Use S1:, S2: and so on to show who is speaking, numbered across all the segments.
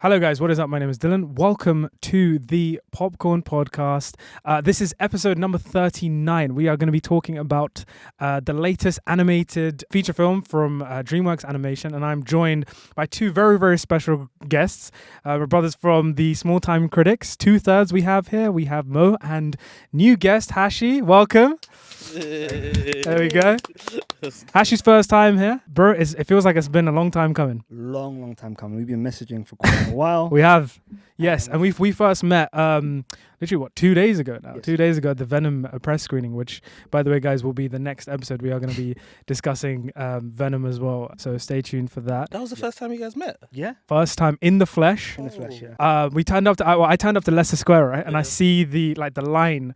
S1: Hello guys, what is up? My name is Dylan. Welcome to the Popcorn Podcast. This is episode number 39. We are going to be talking about the latest animated feature film from DreamWorks Animation, and I'm joined by two very, very special guests. My brothers from the Small Time Critics. 2/3 we have here. We have Mo and new guest Hashi. Welcome. There we go. Hashi's first time here. Bro, it feels like it's been a long time coming.
S2: Long time coming. We've been messaging for quite a while.
S1: We have. Yes, and we first met literally 2 days ago now.
S2: Yes.
S1: 2 days ago at the Venom press screening, which, by the way, guys, will be the next episode. We are going to be discussing Venom as well, so stay tuned for that.
S3: That was the first time you guys met?
S2: Yeah?
S1: First time in the flesh.
S2: In the flesh, yeah.
S1: We turned up to I turned up to Leicester Square, right? And I see the line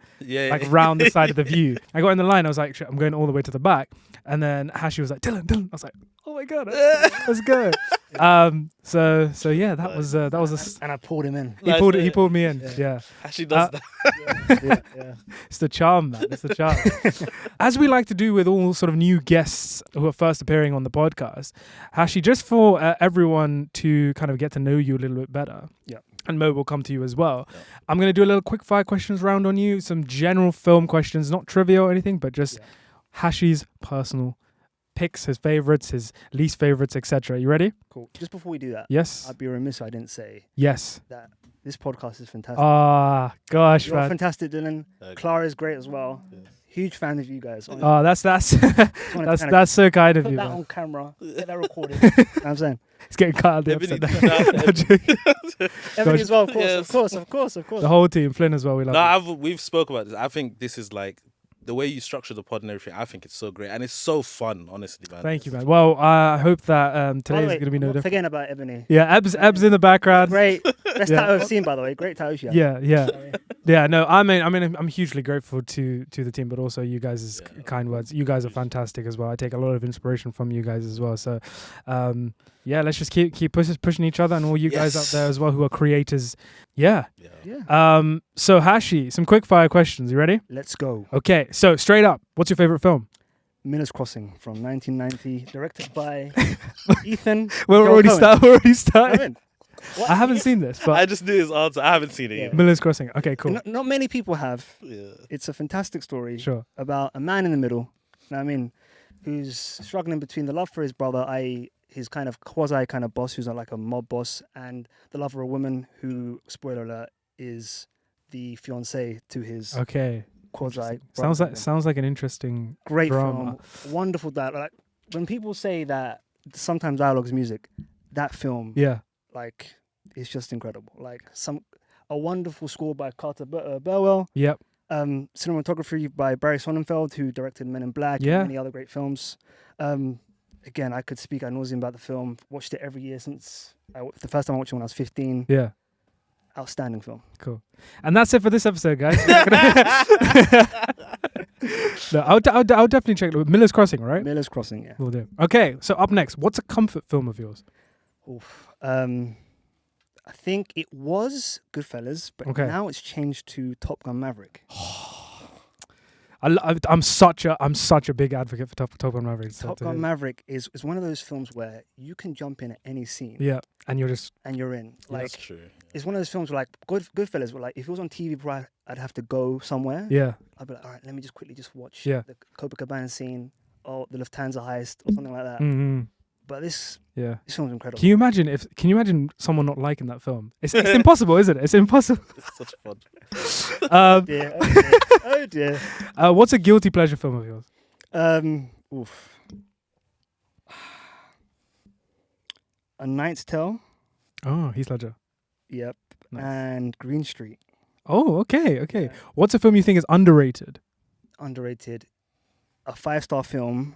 S1: round the side of the view. I got in the line. I was like, shit, I'm going all the way to the back. And then Hashi was like, Dylan. I was like, oh my god, let's go. So yeah, that was
S2: And I pulled him in.
S1: he pulled me in. Yeah.
S3: Actually does that.
S2: Yeah.
S1: It's the charm, man. It's the charm. As we like to do with all sort of new guests who are first appearing on the podcast, Hashi, just for everyone to kind of get to know you a little bit better.
S2: Yeah.
S1: And Mo will come to you as well.
S3: Yeah.
S1: I'm going to do a little quickfire questions round on you. Some general film questions, not trivia or anything, but just Hashi's personal picks, his favorites, his least favorites, etc. You ready?
S2: Cool. Just before we do that,
S1: Yes.
S2: I'd be remiss if I didn't say
S1: Yes.
S2: that this podcast is fantastic.
S1: Ah, gosh,
S2: You're
S1: man.
S2: fantastic, Dylan.
S3: Okay.
S2: Clara is great as well.
S3: Yeah.
S2: Huge fan of you guys. honestly.
S1: Oh, that's
S2: Just wanna kinda
S1: that's so kind of
S2: put
S1: you,
S2: that
S1: man.
S2: on camera. Get that recorded. You know what I'm saying?
S1: It's getting cut out of the
S3: Ebony
S1: episode.
S3: did that.
S1: I'm joking.
S2: Ebony as well, of course,
S3: Yes.
S2: of course.
S1: The whole team, Flynn as well. We love you.
S3: No, we've spoke about this. I think this is like the way you structure the pod and everything. I think it's so great and it's so fun, honestly, man.
S1: Thank you, man. Well, I hope that
S2: By
S1: today
S2: the
S1: is
S2: way,
S1: going to be no
S2: not
S1: different.
S2: forgetting about Ebony.
S1: Yeah, Eb's in the background.
S2: Great. Best
S1: Yeah.
S2: tattoo I've seen, by the way. Great tattoo she has.
S1: Yeah. No, I'm hugely grateful to the team, but also you guys' kind words. You guys are fantastic as well. I take a lot of inspiration from you guys as well. So, let's just keep pushing each other and all you guys out there as well who are creators. Yeah. So Hashi, some quick fire questions. You ready?
S2: Let's go.
S1: Okay. So straight up, what's your favorite film?
S2: Miller's Crossing from 1990, directed by Ethan.
S1: We're already started.
S2: Cohen. What?
S1: I haven't seen this, but
S3: I just knew his answer. I haven't seen it yet.
S1: Miller's Crossing. Okay, cool.
S2: Not many people have.
S3: Yeah.
S2: It's a fantastic story
S1: Sure.
S2: about a man in the middle, you know what I mean, who's struggling between the love for his brother, i.e. his kind of quasi kind of boss, who's like a mob boss, and the love for a woman who, spoiler alert, is the fiancée to his
S1: Okay.
S2: quasi.
S1: Sounds like an interesting
S2: great
S1: drama.
S2: film, wonderful dialogue. Like when people say that sometimes dialogue is music, that film,
S1: Yeah.
S2: like, it's just incredible. Like a wonderful score by Carter Burwell.
S1: Yep.
S2: Cinematography by Barry Sonnenfeld, who directed Men in Black
S1: Yeah.
S2: and many other great films. Again, I could speak ad nauseum about the film. Watched it every year since the first time I watched it when I was 15.
S1: Yeah.
S2: Outstanding film.
S1: Cool. And that's it for this episode, guys. No, I'll definitely check it. Miller's Crossing, right?
S2: Miller's Crossing, yeah.
S1: We'll do. Okay, so up next, what's a comfort film of yours?
S2: Oof. I think it was Goodfellas, but
S1: Okay.
S2: now it's changed to Top Gun Maverick.
S1: I'm such a big advocate for Top Gun Maverick.
S2: Top Gun Maverick is one of those films where you can jump in at any scene
S1: Yeah, and you're just
S2: and you're in. Like,
S3: That's true.
S2: it's one of those films where, like, Goodfellas, where, like, if it was on TV, bro, I'd have to go somewhere.
S1: yeah.
S2: I'd be like, all right, let me just quickly watch
S1: Yeah.
S2: the Copacabana scene or the Lufthansa heist or something like that.
S1: Mm-hmm.
S2: But this
S1: Yeah.
S2: film's incredible.
S1: Can you imagine someone not liking that film? It's impossible, isn't it? It's impossible.
S3: It's such fun.
S2: Oh dear. Oh dear.
S1: What's a guilty pleasure film of yours?
S2: Oof. A Knight's Tale.
S1: Oh, Heath Ledger.
S2: Yep.
S1: Nice.
S2: And Green Street.
S1: Oh, okay.
S2: Yeah.
S1: What's a film you think is underrated?
S2: Underrated. A 5-star film,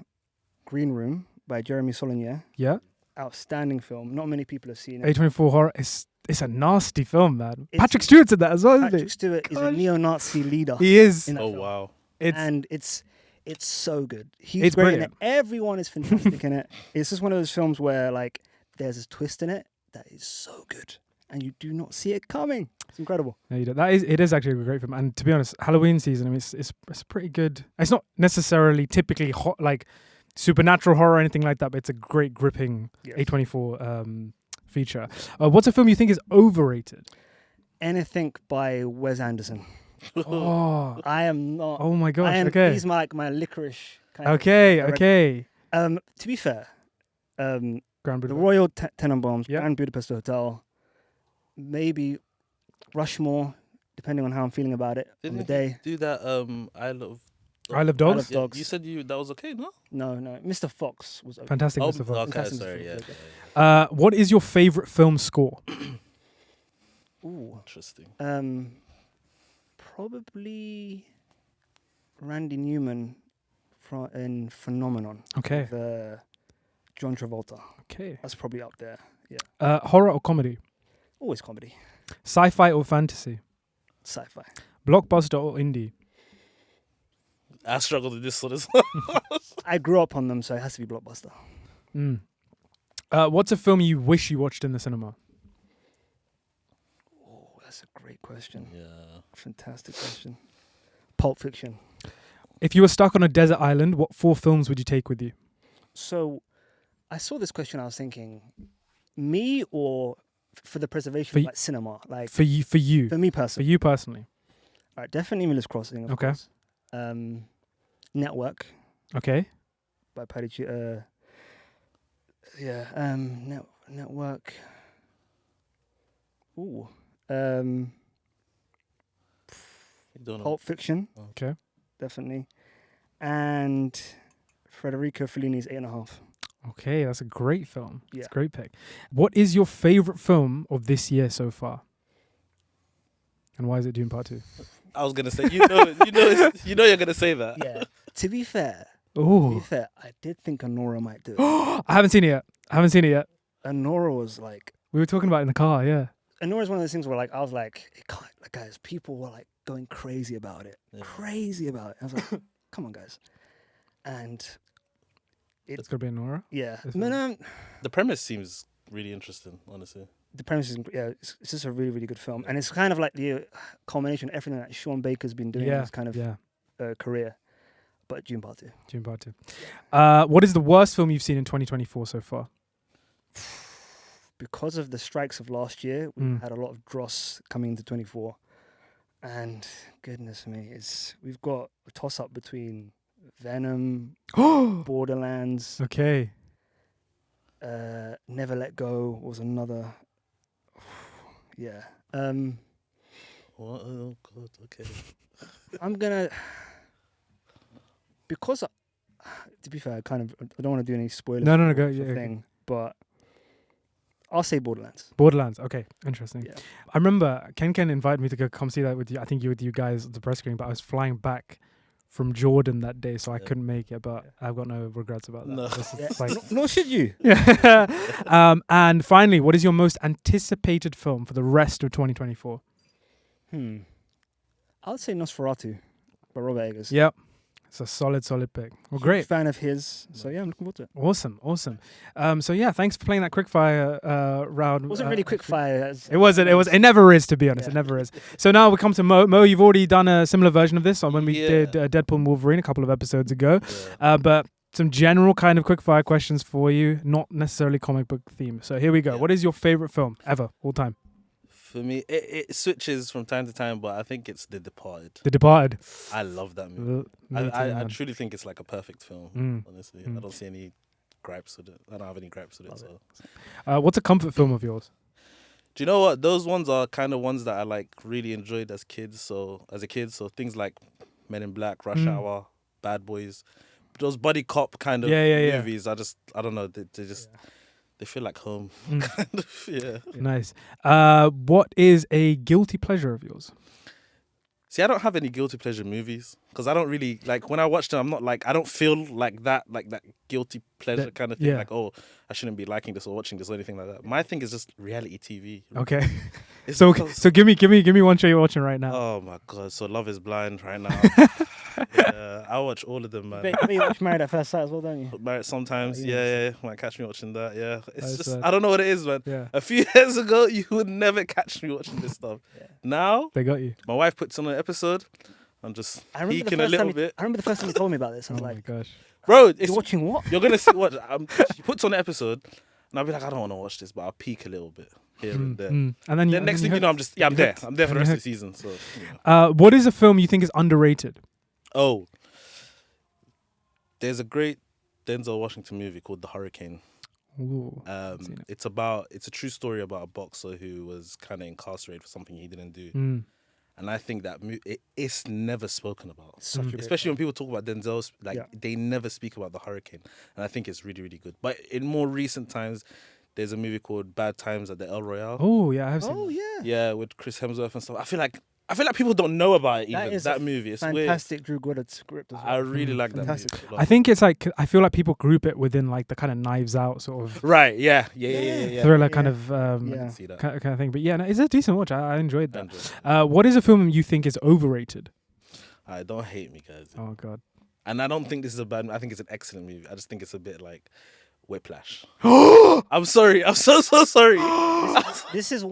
S2: Green Room by Jeremy Saulnier.
S1: Yeah.
S2: Outstanding film. Not many people have seen it.
S1: A24 horror. It's a nasty film, man.
S2: It's-
S1: Patrick Stewart's in that as well, isn't
S2: Patrick
S1: he?
S2: Stewart is a
S1: Gosh.
S2: neo-Nazi leader.
S1: He is.
S2: in that
S3: Oh
S2: film.
S3: wow.
S2: And it's so good. He's
S1: It's
S2: great
S1: brilliant.
S2: in it. Everyone is fantastic in it. It's just one of those films where, like, there's a twist in it that is so good, and you do not see it coming. It's incredible.
S1: No, you don't. It is actually a great film. And to be honest, Halloween season, I mean, it's pretty good. It's not necessarily typically like supernatural horror or anything like that, but it's a great gripping
S2: Yes.
S1: A24 feature. What's a film you think is overrated?
S2: Anything by Wes Anderson.
S1: Oh,
S2: I am not.
S1: oh my gosh.
S2: He's my licorice kind
S1: Okay.
S2: of.
S1: Okay.
S2: To be fair,
S1: Grand
S2: the
S1: Budapest.
S2: Royal Tenenbaums,
S1: Yep.
S2: Grand Budapest Hotel, maybe Rushmore, depending on how I'm feeling about it on the day.
S3: Do that. I love.
S1: I Love Dogs.
S2: I Love Dogs.
S3: You said that was okay, no?
S2: No. Mr. Fox was okay.
S1: Fantastic,
S3: Oh,
S1: Mr. Fox.
S3: okay,
S2: Fantastic
S3: sorry,
S2: Mr.
S3: yeah.
S2: Fox,
S1: What is your favorite film score?
S2: Ooh.
S3: Interesting.
S2: Probably Randy Newman in Phenomenon.
S1: Okay.
S2: With John Travolta.
S1: Okay.
S2: That's probably up there. Yeah.
S1: Horror or comedy?
S2: Always comedy.
S1: Sci-fi or fantasy?
S2: Sci-fi.
S1: Blockbuster or indie?
S3: I struggled with this one as well.
S2: I grew up on them, so it has to be Blockbuster.
S1: Mm. What's a film you wish you watched in the cinema?
S2: Oh, that's a great question.
S3: Yeah.
S2: Fantastic question. Pulp Fiction.
S1: If you were stuck on a desert island, what 4 films would you take with you?
S2: So, I saw this question. I was thinking, me or for the preservation
S1: For
S2: of
S1: y-
S2: like cinema, like
S1: For you.
S2: for me
S1: For
S2: personally.
S1: you personally.
S2: All right, definitely Miller's Crossing. Of
S1: Okay.
S2: course. Network
S1: Okay.
S2: by Paddy. Network. Ooh.
S3: You don't know.
S2: Pulp Fiction.
S1: Okay.
S2: Definitely. And Federico Fellini's 8.5.
S1: Okay, that's a great film. It's
S2: Yeah.
S1: a great pick. What is your favorite film of this year so far? And why is it Dune Part 2?
S3: I was gonna say, you know, you're gonna say that.
S2: Yeah. To be fair,
S1: Oh,
S2: I did think Anora might do it.
S1: I haven't seen it yet.
S2: Anora was like,
S1: We were talking about it in the car, yeah.
S2: Anora is one of those things where like I was like, it can't, like, guys, people were like going crazy about it,
S3: Yeah.
S2: crazy about it. I was like, come on, guys, and
S1: It's going to be Nora.
S2: yeah,
S1: This
S2: no,
S3: The premise seems really interesting, honestly.
S2: the premise is it's just a really really good film, and it's kind of like the culmination of everything that Sean Baker's been doing in
S1: Yeah,
S2: his kind of
S1: yeah,
S2: career. But June Part 2.
S1: Dune Part 2. What is the worst film you've seen in 2024 so far?
S2: Because of the strikes of last year, we
S1: Mm.
S2: had a lot of dross coming into 24. And goodness me, we've got a toss up between Venom, Borderlands,
S1: Okay.
S2: Never Let Go was another. Yeah.
S3: What? Oh God. Okay.
S2: I'm gonna, because to be fair, I don't want to do any spoilers.
S1: No,
S2: for
S1: go.
S2: the
S1: Yeah, okay.
S2: thing, but I'll say Borderlands.
S1: Borderlands. Okay, interesting.
S2: Yeah.
S1: I remember Ken invited me to go come see that with you. I think you with you guys at the press screen, but I was flying back from Jordan that day, so I
S3: Yeah.
S1: couldn't make it. But I've got no regrets about that.
S3: No.
S1: This is
S2: Yeah.
S1: like-
S2: Nor should you.
S1: yeah. And finally, what is your most anticipated film for the rest of 2024?
S2: I would say Nosferatu by Robert Eggers.
S1: Yep. It's a solid pick. Well,
S2: Huge
S1: great.
S2: fan of his. So yeah, I'm looking forward to it.
S1: Awesome. So yeah, thanks for playing that quickfire round.
S2: It wasn't really quick fire.
S1: It never is, to be honest.
S2: Yeah.
S1: It never is. So now we come to Mo. Mo, you've already done a similar version of this on when we
S3: Yeah.
S1: did Deadpool and Wolverine a couple of episodes ago.
S3: Yeah.
S1: But some general kind of quickfire questions for you, not necessarily comic book theme. So here we go.
S3: Yeah.
S1: What is your favorite film ever, all time?
S3: For me, it switches from time to time, but I think it's The Departed.
S1: The Departed.
S3: I love that movie.
S1: Me too,
S3: I
S1: man.
S3: truly think it's like a perfect film.
S1: Mm.
S3: Honestly,
S1: Mm.
S3: I don't see any gripes with it. I don't have any gripes with it. So,
S1: What's a comfort film of yours?
S3: do you know what? Those ones are kind of ones that I like really enjoyed as a kid. So things like Men in Black, Rush Hour, Bad Boys, those buddy cop kind of
S1: Yeah.
S3: movies. I don't know. They just they feel like home.
S1: Mm.
S3: Kind of, yeah.
S1: Nice. What is a guilty pleasure of yours?
S3: See, I don't have any guilty pleasure movies because I don't really like when I watch them. I'm not like I don't feel like that guilty pleasure kind of thing.
S1: yeah.
S3: Like, oh, I shouldn't be liking this or watching this or anything like that. My thing is just reality TV.
S1: Okay.
S3: It's
S1: So
S3: because-
S1: so give me one show you're watching right now.
S3: Oh my God! So Love Is Blind right now. Yeah, I watch all of them, man.
S2: But you watch Married at First Sight as well, don't you?
S3: Married sometimes,
S2: Oh,
S3: yeah. Might catch me watching that. Yeah, it's
S1: That's
S3: just
S1: right.
S3: I don't know what it is, man.
S1: Yeah.
S3: A few years ago, you would never catch me watching this stuff.
S2: Yeah.
S3: Now,
S1: They got you.
S3: my wife puts on an episode. I'm just
S2: I remember
S3: peeking a little bit.
S2: I remember the first time you told me about this. I
S1: Oh
S2: was
S1: my
S2: like,
S1: gosh.
S3: Bro, it's,
S2: "You're watching what?"
S3: you're gonna see what she puts on the episode. and I'll be like, I don't want to watch this, but I'll peek a little bit here and there.
S1: And then,
S3: Then next thing you know, I'm there. I'm there for the rest of the season. So,
S1: what is a film you think is underrated?
S3: Oh, there's a great Denzel Washington movie called The Hurricane.
S1: Ooh,
S3: It's a true story about a boxer who was kind of incarcerated for something he didn't do. And I think that it's never spoken about, especially when people talk about Denzel's. They never speak about The Hurricane, and I think it's really, really good. But in more recent times, there's a movie called Bad Times at the El Royale.
S1: Oh yeah, I have seen.
S3: Yeah, with Chris Hemsworth and stuff. I feel like people don't know about it. Even that movie, it's
S2: fantastic.
S3: weird.
S2: Drew Goddard script as well.
S3: I really like that movie.
S1: I think it's like I feel like people group it within like the kind of Knives Out sort of
S3: right. Yeah.
S1: thriller kind of
S3: See that.
S1: kind of thing. But yeah, no, it's a decent watch. I enjoyed that. What is a film you think is overrated?
S3: I don't hate me, guys.
S1: Oh god.
S3: And I don't think this is a bad. I think it's an excellent movie. I just think it's a bit like Whiplash. I'm sorry. I'm so sorry.
S2: This is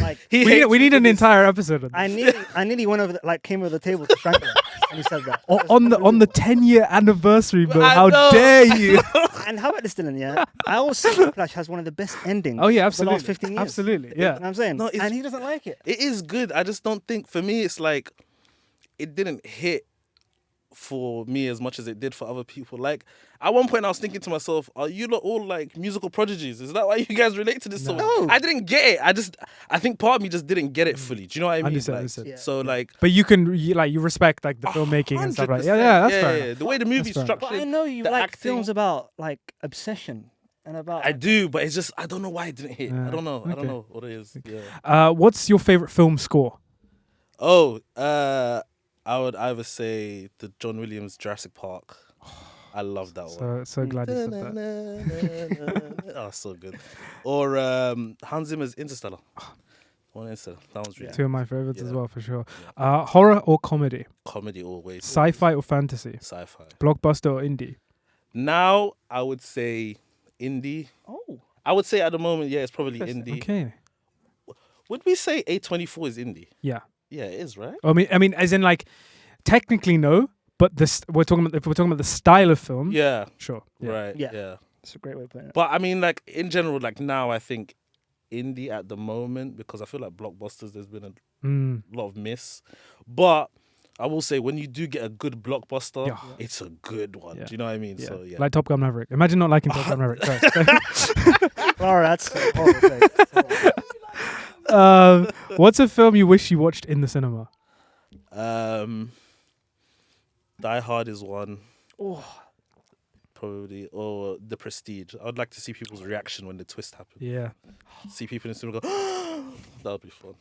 S2: like
S1: we need an entire episode of this.
S2: I nearly went over came over the table to strangle him when he said that.
S1: On the 10-year anniversary, bro. How dare you?
S2: And how about this, Dylan? Yeah, I always say Whiplash has one of the best endings.
S1: Oh yeah,
S2: of the
S1: absolutely.
S2: last 15 years.
S1: Absolutely, yeah.
S2: You know what I'm saying,
S3: No,
S2: and he doesn't like it.
S3: It is good. I just don't think, for me, it's like it didn't hit for me as much as it did for other people. Like at one point I was thinking to myself, are you lot all like musical prodigies? Is that why you guys relate to this so much?
S2: No.
S3: I didn't get it. I think part of me just didn't get it fully. Do you know what I mean?
S1: Understood.
S2: Yeah.
S3: So like,
S1: But you respect like the filmmaking and stuff like
S3: 100%.
S1: yeah, that's fair.
S3: Yeah. The way the movie's
S1: fair.
S3: structured.
S2: But I know you
S3: the
S2: like
S3: acting,
S2: films about like obsession and about.
S3: I do, but it's just I don't know why it didn't hit.
S1: Yeah.
S3: I don't know. I
S1: Okay.
S3: don't know what it is. Yeah.
S1: What's your favorite film score?
S3: Oh, I would either say the John Williams Jurassic Park. I love that one.
S1: So glad you said that.
S3: Oh, so good. Or Hans Zimmer's Interstellar. That one's really
S1: Two of my favorites as well, for sure.
S3: Yeah.
S1: Horror or comedy?
S3: Comedy always.
S1: Sci-fi or fantasy?
S3: Sci-fi.
S1: Blockbuster or indie?
S3: Now I would say indie.
S2: Oh,
S3: I would say at the moment, yeah, it's probably indie.
S1: Okay.
S3: Would we say A24 is indie?
S1: Yeah.
S3: Yeah, it is, right?
S1: I mean, as in like, technically no, but if we're talking about the style of film.
S3: Yeah.
S1: Sure. Yeah.
S3: Right.
S2: Yeah.
S3: Yeah.
S2: that's a great way of putting it.
S3: But I mean, like in general, like now I think indie at the moment, because I feel like blockbusters, there's been a lot of miss. But I will say, when you do get a good blockbuster, it's a good one.
S1: Yeah.
S3: Do you know what I mean?
S1: Yeah.
S3: So yeah.
S1: Like Top Gun Maverick. Imagine not liking Top Gun Maverick.
S2: Laura, that's a horrible thing.
S1: What's a film you wish you watched in the cinema?
S3: Die Hard is one.
S2: Oh,
S3: Probably, or The Prestige. I would like to see people's reaction when the twist happens.
S1: Yeah.
S3: See people in the cinema go, that would be fun.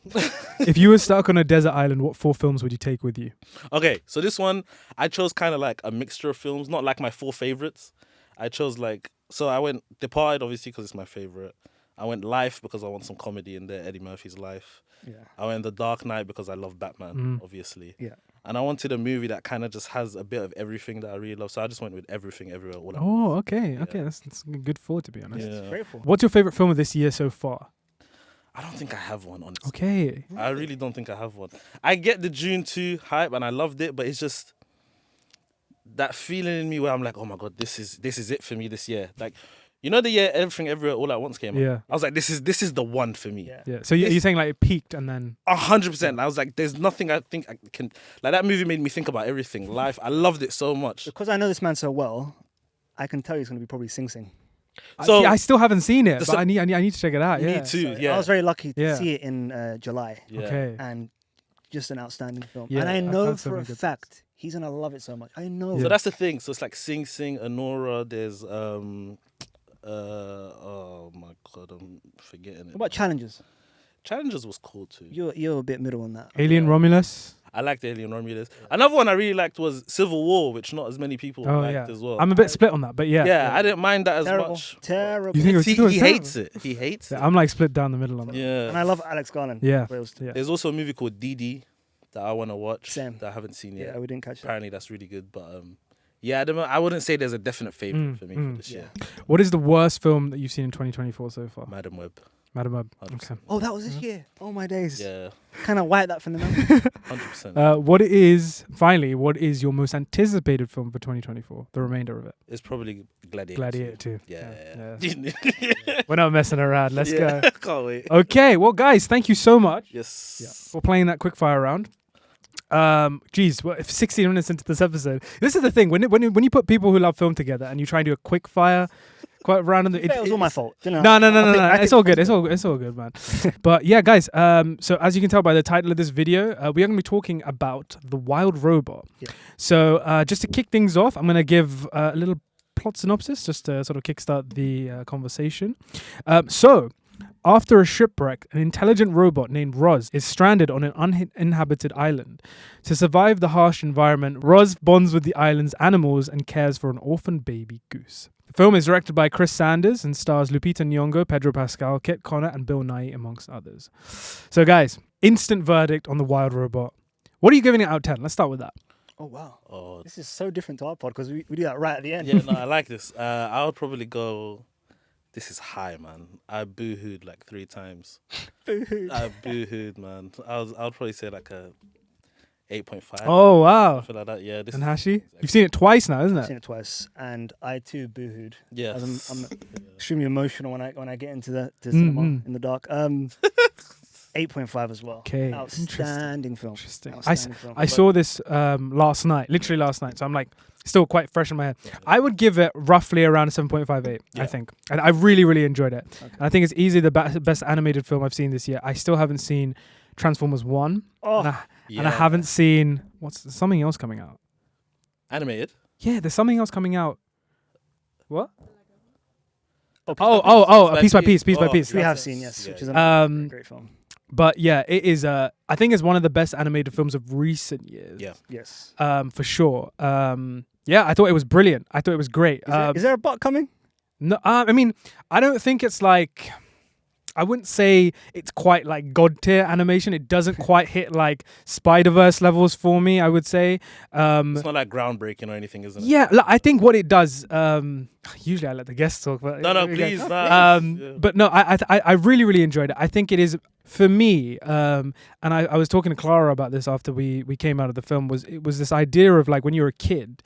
S1: If you were stuck on a desert island, what 4 films would you take with you?
S3: Okay, so this one, I chose kind of like a mixture of films, not like my 4 favorites. I chose I went Departed, obviously, because it's my favorite. I went Life because I want some comedy in there, Eddie Murphy's Life.
S2: yeah.
S3: I went The Dark Knight because I love Batman, obviously.
S2: Yeah.
S3: And I wanted a movie that kind of just has a bit of everything that I really love. So I just went with Everything Everywhere All at Once.
S1: Oh, okay. Okay, that's a good 4 to be honest.
S3: Yeah.
S2: Grateful.
S1: What's your favorite film of this year so far?
S3: I don't think I have one, honestly.
S1: Okay.
S3: I really don't think I have one. I get the June 2 hype and I loved it, but it's just that feeling in me where I'm like, oh my God, this is it for me this year. Like, you know the year Everything Everywhere All at Once came out?
S1: Yeah.
S3: I was like, this is the one for me.
S2: Yeah.
S1: Yeah. So you're saying like it peaked and then
S3: 100%. I was like, there's nothing I think I can... Like, that movie made me think about everything. Life. I loved it so much.
S2: Because I know this man so well, I can tell he's going to be probably Sing Sing.
S3: So
S1: I still haven't seen it, but I need to check it out.
S3: Me
S1: Yeah.
S3: too,
S2: So
S3: yeah.
S2: I was very lucky to
S1: Yeah.
S2: see it in July,
S3: Yeah.
S1: Okay.
S2: and just an outstanding film.
S1: Yeah,
S2: and I
S1: I've
S2: know
S1: heard so
S2: for a
S1: many good
S2: fact he's going to love it so much. I know.
S1: Yeah.
S3: So that's the thing. So it's like Sing Sing, Anora, there's... oh my God, I'm forgetting it.
S2: What about Challenges?
S3: Challenges was cool too.
S2: You're a bit middle on that.
S1: Alien Romulus.
S3: I liked Alien Romulus. Another one I really liked was Civil War, which not as many people
S1: Oh
S3: liked
S1: yeah.
S3: as well.
S1: I'm a bit split on that, but yeah.
S3: yeah, I didn't mind that as
S2: Terrible.
S3: much.
S2: Terrible.
S1: You think it was-
S3: He,
S1: you thought it was
S3: he
S1: terrible?
S3: hates it. He hates
S1: Yeah,
S3: it.
S1: I'm like split down the middle on that.
S3: Yeah.
S2: And I love Alex Garland.
S1: Yeah.
S2: Wales too.
S1: Yeah.
S3: There's also a movie called Dee that I want to watch
S2: Same.
S3: that I haven't seen yet.
S2: Yeah, we didn't catch that.
S3: Apparently that's really good, but yeah, I wouldn't say there's a definite favorite for me for this year.
S1: What is the worst film that you've seen in 2024 so far?
S3: Madam Web.
S1: Madam Web.
S3: 100%.
S1: Okay.
S2: Oh, that was this year. Oh my days.
S3: Yeah.
S2: kind of wipe that from the memory.
S3: 100%.
S1: What is your most anticipated film for 2024? The remainder of it.
S3: It's probably Gladiator.
S1: Gladiator 2.
S3: Yeah.
S1: We're not messing around. Let's go.
S3: Can't wait.
S1: Okay, well, guys, thank you so much
S3: Yes.
S1: for playing that quickfire round. If 16 minutes into this episode, this is the thing when you put people who love film together and you try and do a quickfire round,
S2: It was all my fault.
S1: No. It's all good. It's all good, man. But yeah, guys. So as you can tell by the title of this video, we are going to be talking about The Wild Robot.
S2: Yeah.
S1: So just to kick things off, I'm going to give a little plot synopsis just to sort of kickstart the conversation. After a shipwreck, an intelligent robot named Roz is stranded on an uninhabited island. To survive the harsh environment, Roz bonds with the island's animals and cares for an orphan baby goose. The film is directed by Chris Sanders and stars Lupita Nyong'o, Pedro Pascal, Kit Connor, and Bill Nighy, amongst others. So, guys, instant verdict on The Wild Robot. What are you giving it out of 10? Let's start with that.
S2: Oh, wow.
S3: Oh,
S2: This is so different to our pod because we do that right at the end.
S3: yeah, no, I like this. I would probably go. This is high, man. I boo-hooed like 3 times.
S2: Boo-hoo.
S3: I boo-hooed, man. I would probably say like a 8.5.
S1: Oh, wow.
S3: Something like that. Yeah. This
S1: And
S3: is
S1: Hashi?
S3: exactly-
S1: You've seen it twice now, isn't
S2: I've
S1: it?
S2: seen it twice, and I too boohooed.
S3: Yeah.
S2: As I'm extremely emotional when I get into the cinema in the dark. 8.5 as well.
S1: Okay,
S2: Outstanding film.
S1: Interesting.
S2: Outstanding film.
S1: I saw this literally last night, so I'm like still quite fresh in my head. I would give it roughly around a 7.58,
S3: Yeah.
S1: I think. And I really, really enjoyed it.
S2: Okay.
S1: And I think it's easily the best animated film I've seen this year. I still haven't seen Transformers 1.
S2: Oh,
S1: And I haven't seen... something else coming out?
S3: Animated.
S1: Yeah, there's something else coming out. What?
S2: oh,
S1: Piece by piece.
S2: which we have seen, yes, which is a great film.
S1: But yeah, it is. I think it's one of the best animated films of recent years.
S3: Yeah.
S2: Yes.
S1: For sure. Yeah, I thought it was brilliant. I thought it was great.
S2: Is there a bot coming?
S1: No, I mean, I don't think it's like. I wouldn't say it's quite like god tier animation. It doesn't quite hit like Spider-Verse levels for me, I would say.
S3: It's not like groundbreaking or anything, isn't it?
S1: Yeah, I think what it does. Usually I let the guests talk, but
S3: No, please.
S1: But no, I really, really enjoyed it. I think it is for me. And I was talking to Clara about this after we came out of the film. It was this idea of like when you're a kid.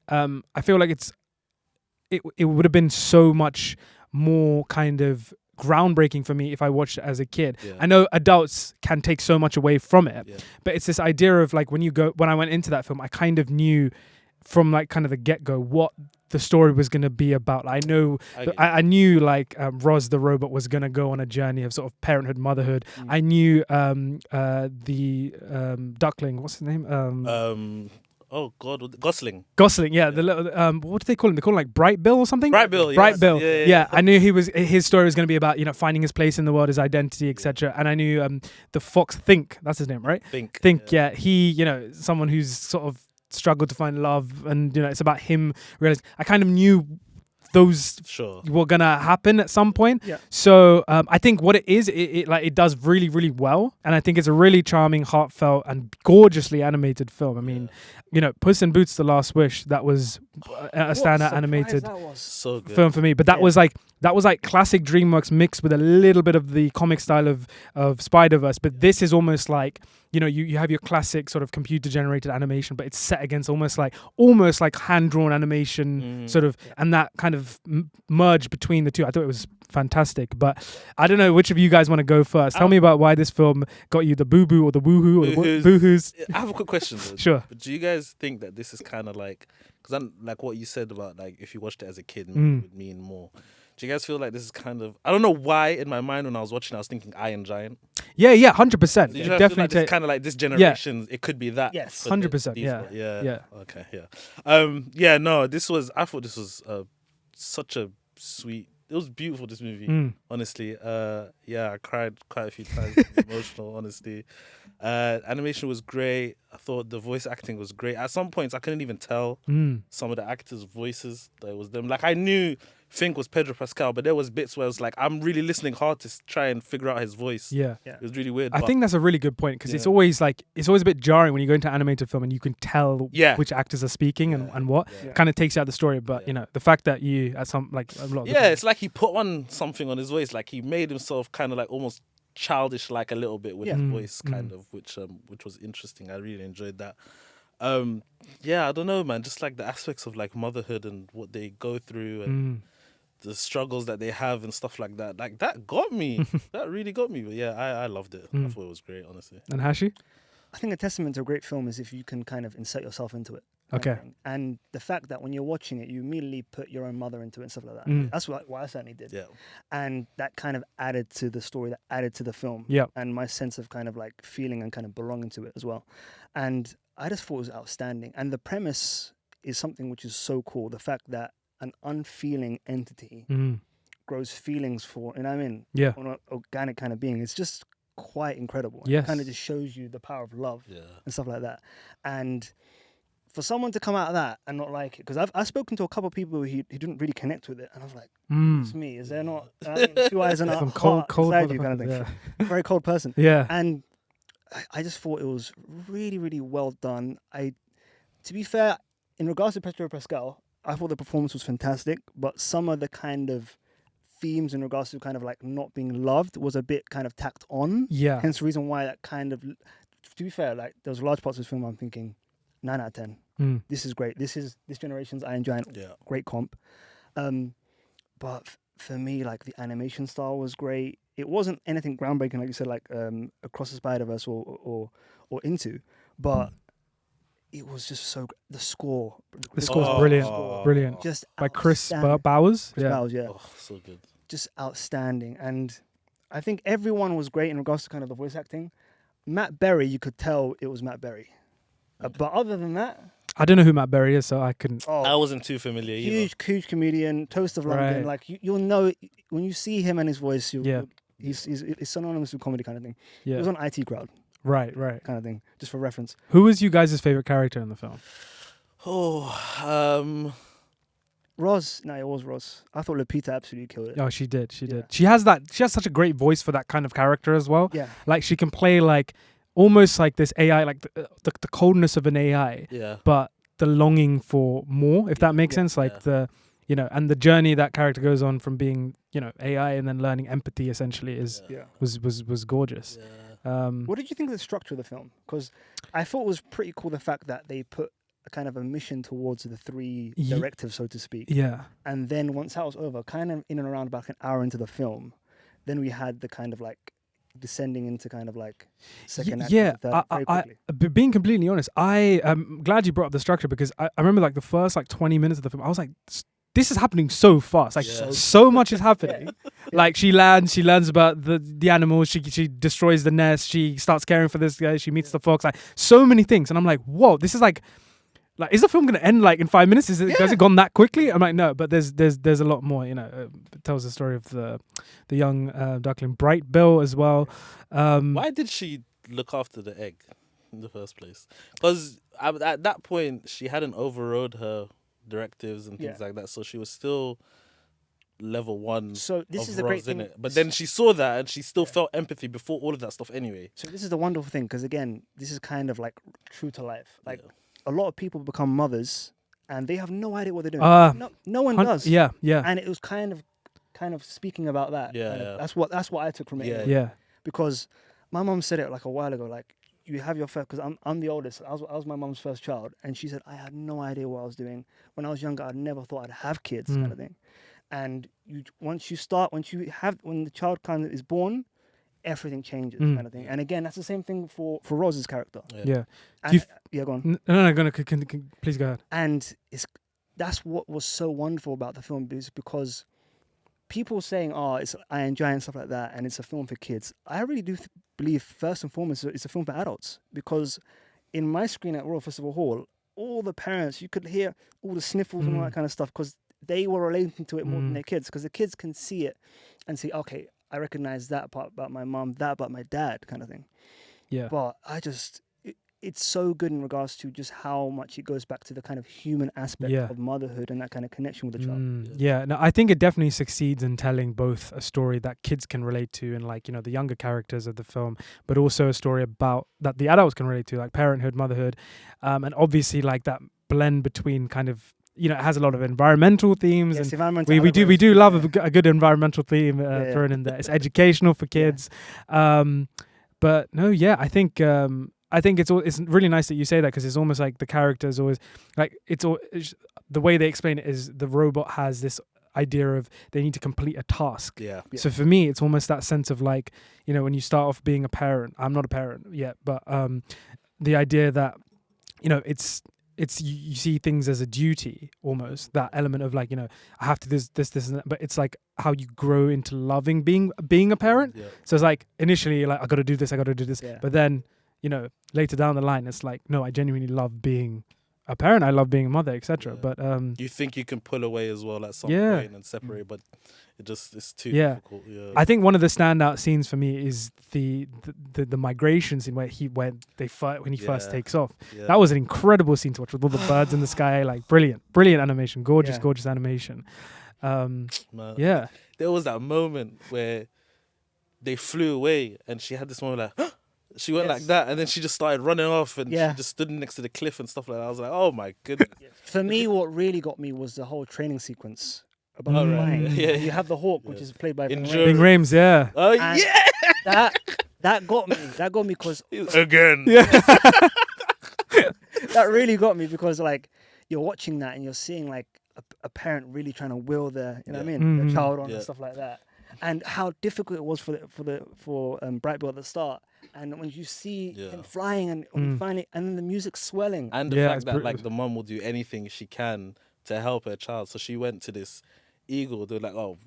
S1: I feel like it would have been so much more kind of groundbreaking for me if I watched it as a kid.
S3: Yeah.
S1: I know adults can take so much away from it,
S3: Yeah.
S1: but it's this idea of like when I went into that film, I kind of knew from like kind of the get-go what the story was going to be about. I knew like Roz the robot was going to go on a journey of sort of parenthood, motherhood. I knew the duckling, what's his name?
S3: Oh God, Gosling.
S1: Gosling, yeah. The little, what do they call him? They call him like Bright Bill or something.
S3: Bright Bill, yes.
S1: Bright Bill.
S3: Yeah.
S1: I knew his story was going to be about finding his place in the world, his identity, etc. And I knew the fox Think, that's his name, right? Think. Yeah. He, someone who's sort of struggled to find love, and it's about him realizing. I kind of knew those were gonna happen at some point.
S2: Yeah.
S1: So I think what it is, it does really, really well, and I think it's a really charming, heartfelt, and gorgeously animated film. I mean, Puss in Boots: The Last Wish, that was a standout animated
S3: so good.
S1: film for me. But that was like classic DreamWorks mixed with a little bit of the comic style of Spider-Verse. But this is almost like you have your classic sort of computer generated animation, but it's set against almost like hand drawn animation sort of, and that kind of merge between the two. I thought it was fantastic. But I don't know which of you guys want to go first. Tell me about why this film got you the boo boo or the woohoo or the boo-hoos.
S3: I have a quick question though.
S1: Sure.
S3: But do you guys think that this is kind of like, because like what you said about like if you watched it as a kid, it would mean more. Do you guys feel like this is kind of, I don't know why in my mind when I was watching I was thinking Iron Giant.
S1: Yeah, 100%.
S3: Do you guys feel like this kind of like this generation, it could be that?
S2: Yes.
S1: 100%.
S3: Yeah. Okay, yeah. No, I thought this was such a sweet, it was beautiful, this movie, honestly. I cried quite a few times, emotional, honestly. Animation was great. I thought the voice acting was great. At some points, I couldn't even tell some of the actors' voices that it was them. Like, I knew Fink was Pedro Pascal, but there was bits where I was like, I'm really listening hard to try and figure out his voice.
S1: Yeah.
S3: It was really weird.
S1: I think that's a really good point, because it's always a bit jarring when you go into animated film and you can tell which actors are speaking and what kind of takes you out the story. But the fact that you at some like a lot of
S3: it's like he put on something on his voice, like he made himself kind of like almost childish like a little bit with his voice, kind of, which was interesting. I really enjoyed that. I don't know, man. Just like the aspects of like motherhood and what they go through and the struggles that they have and stuff like that. Like that got me. That really got me. But yeah, I loved it. I thought it was great, honestly.
S1: And Hashi?
S2: I think a testament to a great film is if you can kind of insert yourself into it.
S1: Okay.
S2: And the fact that when you're watching it, you immediately put your own mother into it and stuff like that. That's what I certainly did.
S3: Yeah.
S2: And that kind of added to the story, that added to the film.
S1: Yeah.
S2: And my sense of kind of like feeling and kind of belonging to it as well. And I just thought it was outstanding. And the premise is something which is so cool. The fact that an unfeeling entity grows feelings for, on an organic kind of being. It's just quite incredible.
S1: Yes.
S2: It kind of just shows you the power of love and stuff like that. And for someone to come out of that and not like it, because I've spoken to a couple of people who didn't really connect with it, and I was like, it's me. Is there not two eyes and a heart inside you kind of thing? Yeah. Very cold person.
S1: Yeah.
S2: And I just thought it was really, really well done. To be fair, in regards to Pedro Pascal, I thought the performance was fantastic, but some of the kind of themes in regards to kind of like not being loved was a bit kind of tacked on.
S1: Yeah.
S2: Hence the reason why that kind of, to be fair, like there was large parts of this film I'm thinking 9 out of 10. This is great. This generation's I enjoy. Great comp. But for me, like the animation style was great. It wasn't anything groundbreaking, like you said, like Across the Spider-Verse or Into, but it was just so. The score. The
S1: score's brilliant. Brilliant.
S2: Just
S1: by Chris Bowers.
S2: Bowers, yeah.
S3: Oh, so good.
S2: Just outstanding. And I think everyone was great in regards to kind of the voice acting. Matt Berry, you could tell it was Matt Berry. But other than that,
S1: I don't know who Matt Berry is, so I couldn't.
S3: I wasn't too familiar either.
S2: Huge comedian, Toast of London.
S1: Right.
S2: Like you'll know when you see him and his voice. He's synonymous with comedy kind of thing. Yeah. It was on IT Crowd.
S1: Right.
S2: Kind of thing, just for reference.
S1: Who was you guys' favorite character in the film?
S2: Roz. No, it was Roz. I thought Lupita absolutely killed it.
S1: Oh, she did. She has such a great voice for that kind of character as well.
S2: Yeah.
S1: Like she can play like almost like this AI, like the coldness of an AI.
S3: Yeah.
S1: But the longing for more, if that makes sense. Like the, and the journey that character goes on from being, AI and then learning empathy essentially was gorgeous.
S3: Yeah.
S2: What did you think of the structure of the film? Because I thought it was pretty cool the fact that they put a kind of a mission towards the three directives, so to speak.
S1: Yeah.
S2: And then once that was over, kind of in and around about an hour into the film, then we had the kind of like descending into kind of like second act.
S1: Yeah.
S2: Very quickly.
S1: Being completely honest, I'm glad you brought up the structure because I remember like the first like 20 minutes of the film, I was like, this is happening so fast. Like so much is happening. Like she learns about the animals. She destroys the nest. She starts caring for this guy. She meets the fox. Like so many things. And I'm like, whoa, this is like, is the film going to end like in 5 minutes? Has it gone that quickly? I'm like, no, but there's a lot more. It tells the story of the young duckling, Bright Bill as well.
S3: Why did she look after the egg in the first place? Because at that point she hadn't overrode her directives and things like that, so she was still level 1.
S2: So this is the great thing.
S3: But then she saw that and she still felt empathy before all of that stuff anyway.
S2: So this is the wonderful thing, because again, this is kind of like true to life. Like a lot of people become mothers and they have no idea what they're doing. No one does.
S1: Yeah.
S2: And it was kind of speaking about that.
S3: Yeah.
S2: That's what I took from it.
S1: Yeah.
S2: Because my mom said it like a while ago, like, you have your first, because I'm the oldest. I was my mom's first child, and she said I had no idea what I was doing when I was younger. I never thought I'd have kids, kind of thing. And when the child kind of is born, everything changes, kind of thing. And again, that's the same thing for Rose's character.
S1: Yeah.
S2: Go on.
S1: No, please go ahead.
S2: And that's what was so wonderful about the film, because people saying, it's I enjoy and stuff like that, and it's a film for kids. I really do believe, first and foremost, it's a film for adults. Because in my screen at Royal Festival Hall, all the parents, you could hear all the sniffles and all that kind of stuff, because they were relating to it more than their kids. Because the kids can see it and see, okay, I recognize that part about my mom, that about my dad, kind of thing.
S1: Yeah.
S2: But it's so good in regards to just how much it goes back to the kind of human aspect of motherhood and that kind of connection with the child.
S1: No, I think it definitely succeeds in telling both a story that kids can relate to and like, the younger characters of the film, but also a story about that the adults can relate to, like parenthood, motherhood, and obviously like that blend between kind of it has a lot of environmental themes,
S2: Yes,
S1: and
S2: environmental
S1: we do
S2: allegories.
S1: love a good environmental theme thrown in there. It's educational for kids. But no, I think it's really nice that you say that, because it's almost like the characters always like it's the way they explain it is the robot has this idea of they need to complete a task.
S3: Yeah.
S1: So for me, it's almost that sense of like, when you start off being a parent, I'm not a parent yet, but the idea that, it's you see things as a duty, almost that element of like, I have to this and that, but it's like how you grow into loving being a parent.
S3: Yeah.
S1: So it's like initially you're like, I got to do this,
S2: Yeah.
S1: but then later down the line it's like, no, I genuinely love being a parent, I love being a mother, etc.
S3: Yeah.
S1: But
S3: You think you can pull away as well at some
S1: Yeah.
S3: point and separate, but it's too
S1: Yeah.
S3: difficult. Yeah.
S1: I think one of the standout scenes for me is the migration scene when he first
S3: Yeah.
S1: takes off.
S3: Yeah.
S1: That was an incredible scene to watch with all the birds in the sky, like brilliant animation, gorgeous
S2: Yeah.
S1: animation.
S3: Man.
S1: Yeah,
S3: There was that moment where they flew away and she had this moment like, she went
S2: Yes.
S3: like that, and then she just started running off, and
S2: Yeah.
S3: she just stood next to the cliff and stuff like that. I was like, oh my goodness.
S2: For me, what really got me was the whole training sequence about
S1: Oh,
S2: the
S1: right.
S2: flying.
S3: Yeah.
S2: You have the hawk, which
S3: Yeah.
S2: is played by
S3: In
S2: Ving
S3: German.
S1: Bing
S2: Rhames.
S1: Rhames, yeah.
S3: Oh
S2: And-
S3: yeah,
S2: That got me. That got me because
S3: again.
S1: Yeah.
S2: that really got me because like you're watching that and you're seeing like a parent really trying to will their
S3: Yeah.
S2: their
S1: Mhm.
S2: child on
S3: Yeah.
S2: and stuff like that, and how difficult it was for Bright Bill at the start. And when you see
S3: Yeah.
S2: him flying and when you finally, and then the music swelling.
S3: And the
S1: Yeah,
S3: fact
S1: it's
S3: that like
S1: brutal.
S3: the mum will do anything she can to help her child. So she went to this eagle. They're like, oh,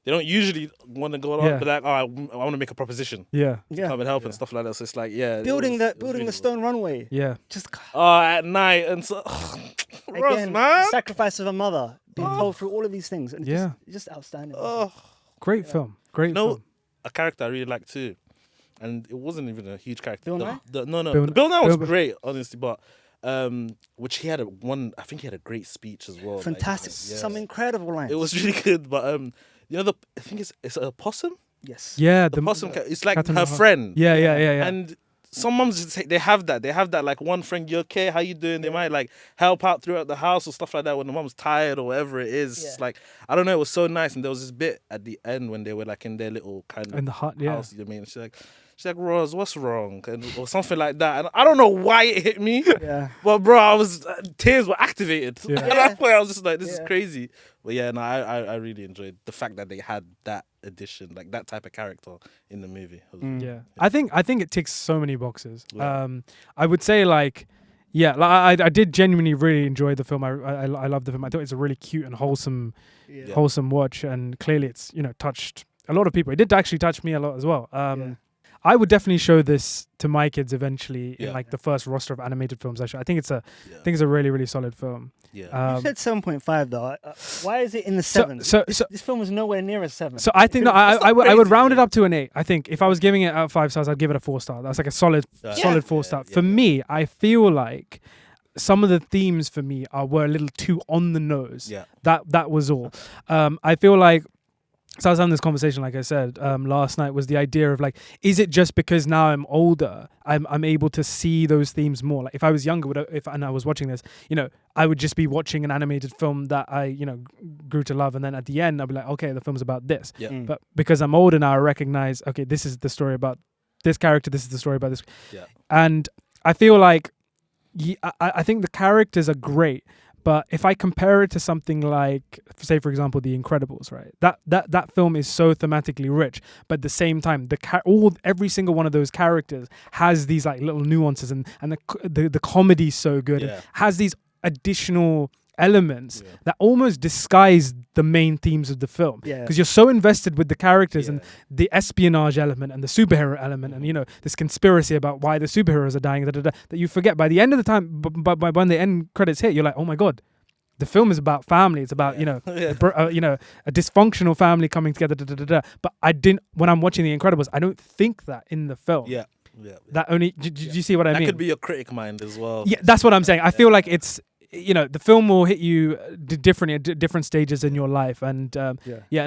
S3: they don't usually want to go on,
S1: Yeah.
S3: but like, oh, I want to make a proposition.
S1: Yeah,
S2: Yeah,
S3: Come and help and stuff like that. So it's like, yeah,
S2: building
S3: it was
S2: the
S3: really
S2: stone runway.
S1: yeah.
S2: Just
S3: Oh, at night and so, Ross,
S2: again,
S3: man.
S2: the sacrifice of a mother being told through all of these things, and
S1: Yeah.
S2: just outstanding.
S3: Oh,
S1: Great film. Great
S3: no,
S1: film.
S3: a character I really liked too, and it wasn't even a huge character.
S2: Bill
S3: The-
S2: Nye?
S3: No,
S1: Bill-
S3: Bill Nye was
S1: Bill-
S3: great, honestly, but which he had I think he had a great speech as well. like,
S2: Fantastic,
S3: yes.
S2: some incredible lines.
S3: It was really good, but I think it's a possum.
S2: yes.
S1: Yeah,
S3: The possum, it's like
S1: Catherine
S3: her
S1: Hahn.
S3: friend.
S1: Yeah.
S3: And some mums just they have that like one friend, you okay, how you doing? They might like help out throughout the house or stuff like that when the mom's tired or whatever it is.
S2: Yeah.
S3: It's like, I don't know, it was so nice. And there was this bit at the end when they were like in their little kind of
S1: In the hut, yeah.
S3: house, you know what I mean? She's like, Rose, what's wrong? Or something like that. And I don't know why it hit me.
S2: Yeah.
S3: But bro, I was tears were activated.
S1: Yeah.
S3: At that point, I was just like, this is
S2: Yeah.
S3: crazy. But yeah, no, I really enjoyed the fact that they had that addition, like that type of character in the movie. It was-
S1: Yeah, I think it ticks so many boxes.
S3: Yeah.
S1: I would say like I did genuinely really enjoy the film. I love the film. I thought it's a really cute and wholesome
S2: Yeah.
S1: wholesome watch, and clearly it's touched a lot of people. It did actually touch me a lot as well.
S2: Yeah.
S1: I would definitely show this to my kids eventually in
S3: Yeah.
S1: like the first roster of animated films. Actually, I think it's a
S3: Yeah.
S1: really really solid film.
S3: Yeah.
S2: You said 7.5 though. Why is it in the 7?
S1: so-
S2: This film was nowhere near a 7.
S1: So I think
S2: That's
S1: I would
S2: crazy.
S1: round it up to an 8. I think if I was giving it out of 5 stars, I'd give it a 4 star. That's like a solid
S3: Yeah.
S1: 4 star. For me, I feel like some of the themes for me were a little too on the nose.
S3: Yeah.
S1: That was all. I feel like, so I was having this conversation, like I said, last night, was the idea of like, is it just because now I'm older, I'm able to see those themes more? Like if I was younger, and I was watching this, I would just be watching an animated film that I, grew to love, and then at the end I'll be like, okay, the film's about this.
S3: Yeah.
S2: Mm.
S1: But because I'm older now, I recognize, okay, this is the story about this character, this is the story about this.
S3: Yeah.
S1: And I feel like, I think the characters are great, but if I compare it to something like, say, for example, The Incredibles, right? That film is so thematically rich, but at the same time, every single one of those characters has these like little nuances, and the comedy's so good.
S3: Yeah.
S1: It has these additional elements
S3: Yeah.
S1: that almost disguise the main themes of the film,
S2: Yeah.
S1: because you're so invested with the characters and
S3: Yeah.
S1: the espionage element and the superhero element, and this conspiracy about why the superheroes are dying, that you forget by the end of the time. But by when the end credits hit, you're like, oh my god, the film is about family. It's about
S3: Yeah.
S1: a dysfunctional family coming together. But when I'm watching The Incredibles, I don't think that in the film.
S3: Yeah. Yeah.
S1: That only. Did you see what I
S3: That
S1: mean?
S3: could be your critic mind as well.
S1: Yeah, that's what I'm saying. I feel like it's. The film will hit you differently at different stages in your life, and no,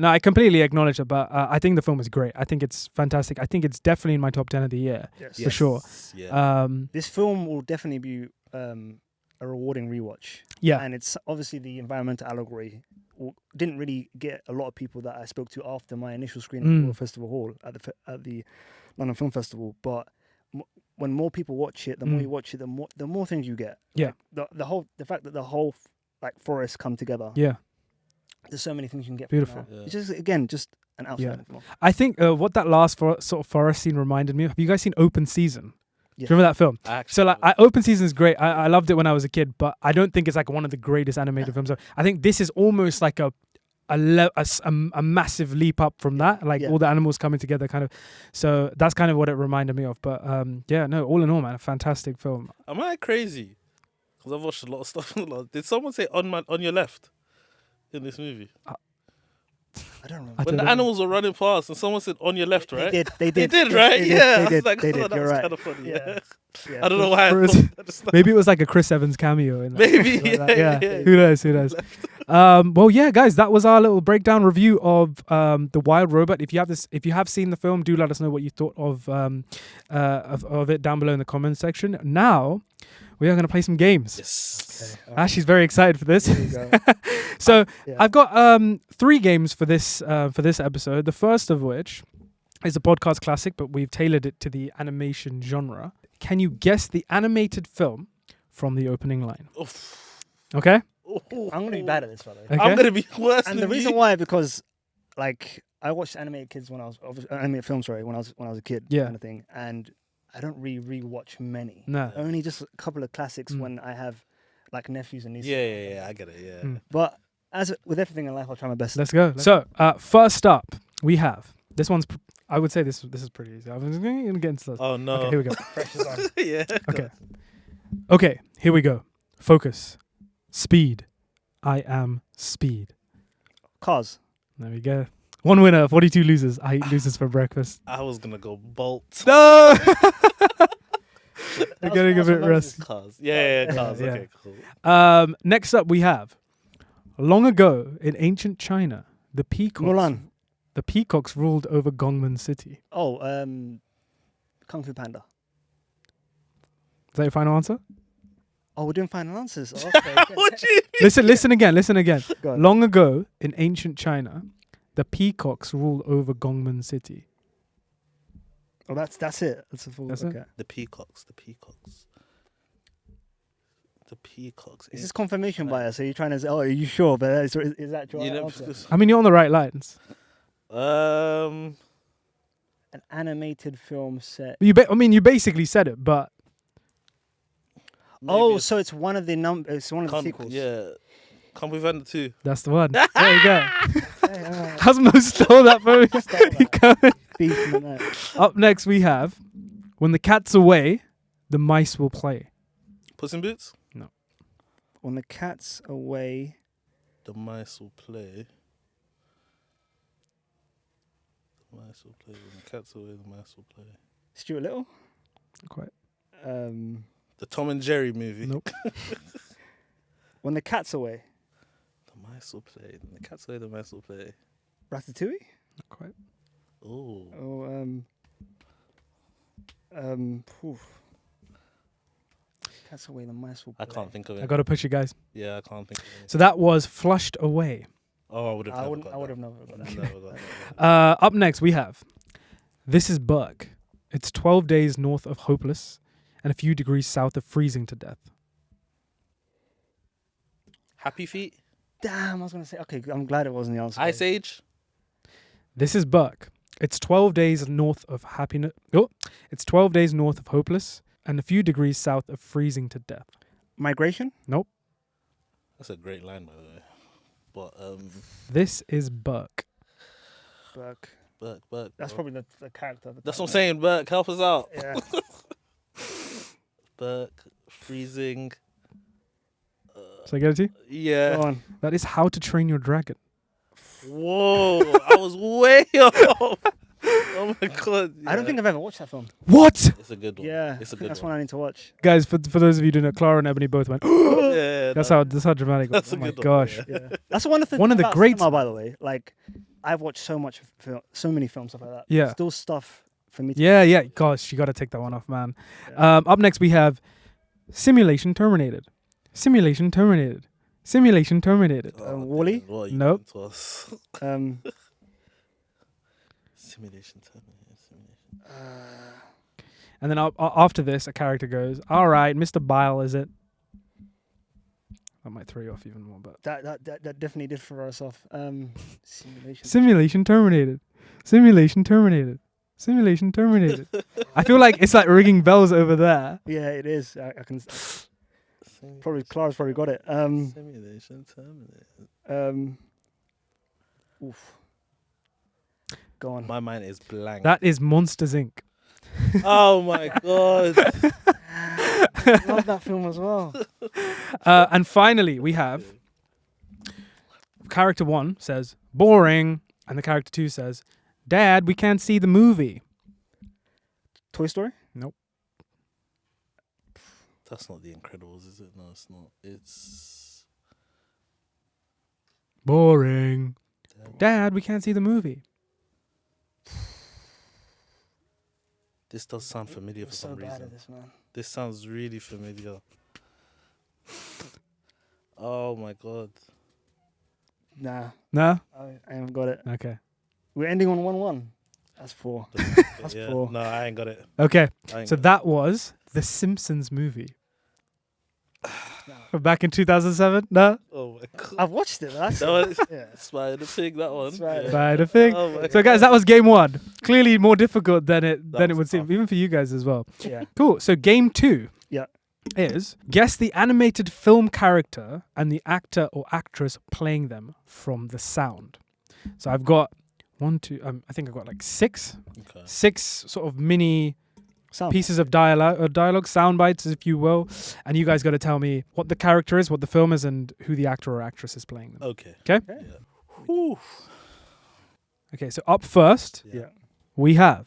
S1: I completely acknowledge it. But I think the film is great. I think it's fantastic. I think it's definitely in my top 10 of the year
S2: Yes.
S1: for sure.
S3: Yeah.
S2: This film will definitely be a rewarding rewatch.
S1: Yeah.
S2: And it's obviously the environmental allegory didn't really get a lot of people that I spoke to after my initial screening at the Royal Festival Hall at the London Film Festival. But when more people watch it, the more you watch it, the more things you get.
S1: Yeah.
S2: Like the fact that the whole like forests come together.
S1: Yeah.
S2: There's so many things you can get.
S1: Beautiful.
S2: From that. It's just just an outstanding film.
S1: I think what that last sort of forest scene reminded me of. Have you guys seen Open Season?
S2: Yeah.
S1: Do you remember that film?
S3: Actually,
S1: So like, Open Season is great. I loved it when I was a kid, but I don't think it's like one of the greatest animated films. I think this is almost like a massive leap up from that, like all the animals coming together, kind of. So that's kind of what it reminded me of. But all in all, man, a fantastic film.
S3: am I crazy? Because I've watched a lot of stuff. Did someone say on your left in this movie?
S2: I don't remember.
S3: When the animals were running past and someone said on your left, right?
S2: They did.
S3: They did, right?
S2: They
S3: Yeah.
S2: did.
S3: Like,
S2: They did.
S3: that
S2: You're
S3: was
S2: right.
S3: kind of funny. Yeah.
S2: Yeah.
S3: I don't know why.
S1: Maybe it was like a Chris Evans cameo in that.
S3: Maybe.
S1: Yeah.
S3: Yeah.
S1: Who knows? Well, yeah, guys, that was our little breakdown review of The Wild Robot. If you have seen the film, do let us know what you thought of it down below in the comments section. Now, we are going to play some games.
S3: Yes.
S2: Okay.
S1: Ashley's very excited for this.
S2: There you go.
S1: So
S2: Yeah.
S1: I've got 3 games for this episode. The first of which is a podcast classic, but we've tailored it to the animation genre. Can you guess the animated film from the opening line?
S3: Oof.
S1: Okay.
S2: I'm gonna be bad at this, by the way.
S1: Okay.
S3: I'm gonna be worse.
S2: And
S3: than
S2: the reason
S3: you.
S2: why, because like I watched animated when I was a kid,
S1: Yeah.
S2: kind of thing, and I don't rewatch many.
S1: No.
S2: Only just a couple of classics when I have like nephews and nieces.
S3: Yeah, I get it. Yeah.
S2: But as with everything in life, I'll try my best.
S1: Let's go. So first up, we have this one's. I would say this is pretty easy. I was going to get into this.
S3: Oh no.
S1: Okay, here we go.
S2: Pressure's on.
S3: Yeah.
S1: Okay, here we go. Focus. Speed. I am speed.
S2: Cars.
S1: There we go. 1 winner, 42 losers. I eat losers for breakfast.
S3: I was gonna go Bolt.
S1: No! We're getting a bit rusty.
S3: Cars. Yeah, cars.
S1: Yeah.
S3: Okay, cool.
S1: Next up, we have long ago in ancient China, the
S2: Mulan.
S1: peacocks ruled over Gongmen City.
S2: Oh, Kung Fu Panda.
S1: Is that your final answer?
S2: Oh, we're doing final answers. Oh, okay.
S3: What do you
S1: Listen again.
S2: Go on.
S1: Long ago in ancient China, the peacocks ruled over Gongmen City.
S2: Oh, that's it. That's a full.
S1: That's it?
S2: Okay.
S3: The peacocks.
S2: Is this confirmation bias? Are you trying to say? Oh, are you sure? But is that your
S3: You know,
S2: answer?
S1: I mean, you're on the right lines.
S2: An animated film set.
S1: You basically said it, but
S2: Oh,
S3: maybe
S2: so it's one of the It's one of the sequels.
S3: Yeah. Kung Fu Panda 2.
S1: that's the one. There you go.
S2: Hey, all right.
S1: Hasmo stole that from me.
S2: Stole that. Beef in that.
S1: Up next, we have when the cat's away, the mice will play.
S3: Puss in Boots.
S2: When the cat's away.
S3: The mice will play. When the cat's away, the mice will play.
S2: Stuart Little.
S1: Not quite.
S3: The Tom and Jerry movie.
S1: Nope.
S2: When the cat's away.
S3: The mice will play. When the cat's away, the mice will play.
S2: Ratatouille.
S1: Not quite.
S3: Oh.
S2: Oof. Cat's away, the mice will play.
S3: I can't think of it.
S1: I got to push you guys.
S3: Yeah, I can't think of it.
S1: So that was Flushed Away.
S3: Oh, I would have.
S2: I would have never got that.
S3: Never got that.
S1: Up next, we have This is Burke. It's 12 days north of Hopeless and a few degrees south of freezing to death.
S3: Happy Feet.
S2: Damn, I was gonna say. Okay, I'm glad it wasn't the answer.
S3: Ice Age.
S1: This is Burke. It's 12 days north of happiness. Oh, it's 12 days north of Hopeless and a few degrees south of freezing to death.
S2: Migration.
S1: Nope.
S3: That's a great line, by the way. But
S1: This is Burke.
S2: Burke.
S3: Burke.
S2: That's probably the character.
S3: That's what I'm saying. Burke, help us out.
S2: Yeah.
S3: Burke, freezing.
S1: Shall I get it to you?
S3: Yeah.
S2: Go on.
S1: That is How to Train Your Dragon.
S3: Whoa, I was way off. Oh my god.
S2: I don't think I've ever watched that film.
S1: What?
S3: It's a good one.
S2: Yeah,
S3: It's a
S2: I think
S3: good
S2: that's
S3: one.
S2: one I need to watch.
S1: Guys, for those of you who don't know, Clara and Ebony both went,
S3: Yeah,
S1: that's how dramatic it was.
S3: That's
S1: Oh
S3: a
S1: my
S3: good one,
S1: gosh.
S3: yeah.
S2: Yeah, that's one of the
S1: One of the
S2: about
S1: great-
S2: cinema, by the way. Like, I've watched so many films stuff like that.
S1: Yeah.
S2: Still stuff for me.
S1: Yeah. Gosh, you got to take that one off, man.
S2: Yeah.
S1: Up next, we have Simulation Terminated. Simulation terminated. Simulation terminated.
S2: Wall-E?
S3: What are you
S1: Nope.
S3: doing to us? Simulation terminated.
S1: And then after this, a character goes, "All right, Mr. Bile, is it?" That might throw you off even more, but
S2: That definitely did throw us off. Simulation.
S1: simulation terminated. Simulation terminated. Simulation terminated. I feel like it's like ringing bells over there.
S2: Yeah, it is. I can. Probably Clara's probably got it.
S3: Simulation terminated.
S2: Oof. Go on.
S3: My mind is blank.
S1: That is Monsters Inc.
S3: Oh my god.
S2: I love that film as well.
S1: And finally, we have character 1 says, "Boring," and the character 2 says, "Dad, we can't see the movie."
S2: Toy Story?
S1: Nope.
S3: That's not The Incredibles, is it? No, it's not. It's
S1: Boring. Dad, we can't see the movie.
S3: This does sound familiar for
S2: so
S3: some
S2: bad
S3: reason.
S2: at this, man.
S3: This sounds really familiar. Oh my god.
S2: Nah,
S1: No?
S2: I haven't got it.
S1: Okay.
S2: We're ending on 1-1. That's 4. That's
S3: Yeah.
S2: 4.
S3: No, I ain't got it.
S1: Okay.
S3: I ain't
S1: So
S3: got
S1: that was the Simpsons movie. From back in 2007? No?
S3: it. Oh my god.
S2: I've watched it. That's
S3: That was
S2: yeah.
S3: Spider Pig, that one.
S2: Spider-
S1: By the thing.
S3: Oh my
S1: So guys, that was game 1. Clearly more difficult than it
S3: was
S1: would seem,
S3: tough.
S1: even for you guys as well.
S2: Yeah.
S1: Cool. So game 2
S2: Yeah.
S1: is guess the animated film character and the actor or actress playing them from the sound. So I've got I think I've got like 6
S3: Okay.
S1: sort of mini
S2: Sound.
S1: pieces of dialogue, sound bites, if you will, and you guys got to tell me what the character is, what the film is, and who the actor or actress is playing them.
S3: Okay.
S1: Okay?
S3: Yeah.
S2: Ooh.
S1: Okay, so up first,
S2: Yeah.
S1: we have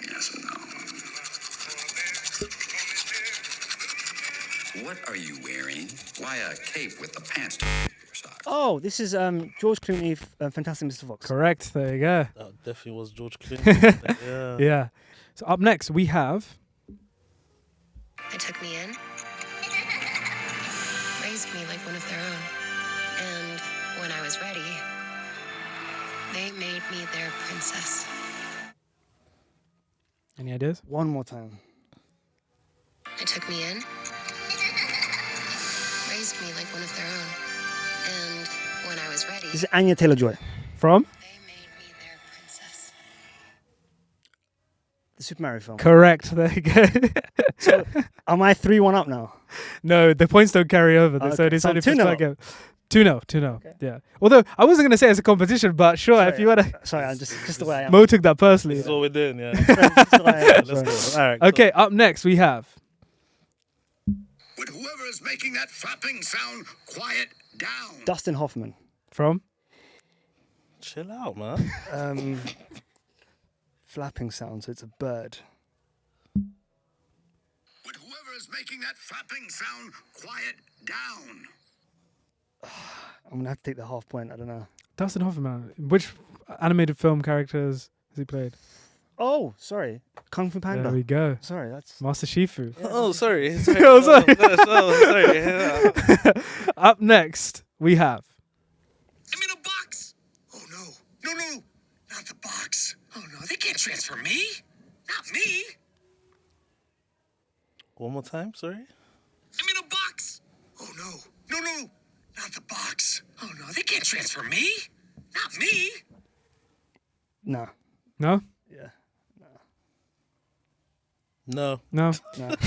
S4: Yes or no? What are you wearing? Why a cape with the pants to your socks?
S2: Oh, this is George Clooney, Fantastic Mr. Fox.
S1: correct. There you go.
S3: That definitely was George Clooney. Yeah.
S1: Yeah. So up next, we have
S5: They took me in, raised me like one of their own. And when I was ready, they made me their princess.
S1: any ideas?
S2: One more time.
S5: They took me in, raised me like one of their own. And when I was ready,
S2: This is Anya Taylor-Joy.
S1: From?
S5: they made me their princess.
S2: The Super Mario film.
S1: Correct. There you go.
S2: So, am I 3-1 up now?
S1: No, the points don't carry over.
S2: Okay.
S1: So it's
S2: So
S1: only
S2: 2-0.
S1: first game. 2-0. Yeah. Although I wasn't going to say it's a competition, but sure, if you want to.
S2: Sorry, I'm just the way I am.
S1: Mo took that personally.
S3: This is what we're doing, yeah.
S2: Just the way I am,
S3: Let's
S2: sorry.
S3: go. All right.
S1: Okay, up next we have
S4: Would whoever is making that flapping sound quiet down?
S2: Dustin Hoffman.
S1: from
S3: Chill out, man.
S2: Flapping sound, so it's a bird.
S4: Would whoever is making that flapping sound quiet down?
S2: I'm gonna have to take the half point. I don't know.
S1: Dustin Hoffman. Which animated film characters has he played?
S2: Oh, sorry, Kung Fu Panda.
S1: There we go.
S2: Sorry, that's
S1: Master Shifu.
S3: Oh, sorry.
S1: Oh, sorry.
S3: Sorry. Yeah.
S1: Up next, we have
S4: I'm in a box. Oh no, not the box. Oh no, they can't transfer me. Not me.
S3: One more time, sorry.
S4: I'm in a box. Oh no, not the box. Oh no, they can't transfer me. Not me.
S2: no.
S1: no,
S2: Yeah,
S3: No.
S1: no.